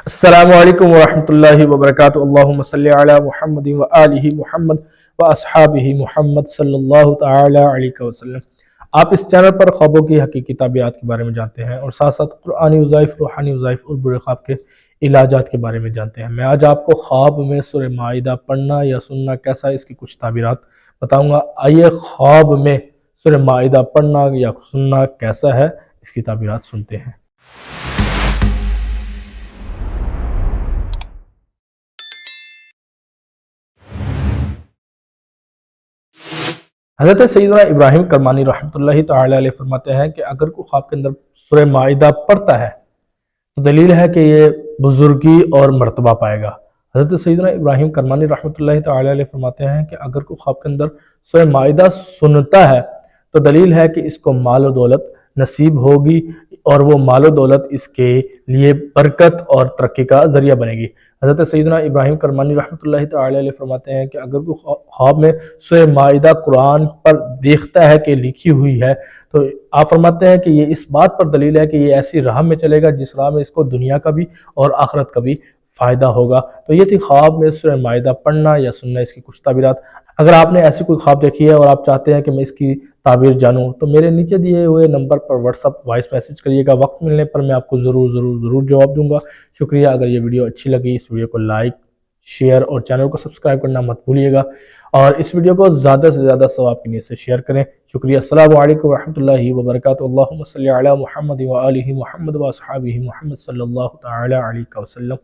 السلام علیکم ورحمۃ اللہ وبرکاتہ۔ اللہم صلی علی محمد و آلہ محمد و اصحابہ محمد صلی اللہ تعالی علیہ وسلم۔ آپ اس چینل پر خوابوں کی حقیقی تعبیرات کے بارے میں جانتے ہیں اور ساتھ ساتھ قرآنی وظائف، روحانی وظائف اور برے خواب کے علاجات کے بارے میں جانتے ہیں۔ میں آج آپ کو خواب میں سورہ مائدہ پڑھنا یا سننا کیسا ہے، اس کی کچھ تعبیرات بتاؤں گا۔ آئیے خواب میں سورہ مائدہ پڑھنا یا سننا کیسا ہے، اس کی تعبیرات سنتے ہیں۔ حضرت سیدنا ابراہیم کرمانی رحمۃ اللہ تعالی علیہ فرماتے ہیں کہ اگر کوئی خواب کے اندر سورہ مائدہ پڑھتا ہے تو دلیل ہے کہ یہ بزرگی اور مرتبہ پائے گا۔ حضرت سیدنا ابراہیم کرمانی رحمۃ اللہ تعالی علیہ فرماتے ہیں کہ اگر کوئی خواب کے اندر سورہ مائدہ سنتا ہے تو دلیل ہے کہ اس کو مال و دولت نصیب ہوگی اور وہ مال و دولت اس کے لیے برکت اور ترقی کا ذریعہ بنے گی۔ حضرت سیدنا ابراہیم کرمانی رحمۃ اللہ تعالی علیہ فرماتے ہیں کہ اگر کوئی خواب میں سورہ مائدہ قرآن پر دیکھتا ہے کہ لکھی ہوئی ہے تو آپ فرماتے ہیں کہ یہ اس بات پر دلیل ہے کہ یہ ایسی راہ میں چلے گا جس راہ میں اس کو دنیا کا بھی اور آخرت کا بھی فائدہ ہوگا۔ تو یہ تھی خواب میں سورہ مائدہ پڑھنا یا سننا، اس کی کچھ تعبیرات۔ اگر آپ نے ایسی کوئی خواب دیکھی ہے اور آپ چاہتے ہیں کہ میں اس کی تعبیر جانوں تو میرے نیچے دیے ہوئے نمبر پر واٹس اپ وائس میسج کریے گا، وقت ملنے پر میں آپ کو ضرور جواب دوں گا۔ شکریہ۔ اگر یہ ویڈیو اچھی لگی اس ویڈیو کو لائک، شیئر اور چینل کو سبسکرائب کرنا مت بھولیے گا، اور اس ویڈیو کو زیادہ سے زیادہ ثواب کی نیت سے شیئر کریں۔ شکریہ۔ السلام علیکم ورحمۃ اللہ وبرکاتہ۔ اللہم صلی علی محمد و آلہ محمد و اصحابہ محمد صلی اللہ تعالی علیہ وسلم۔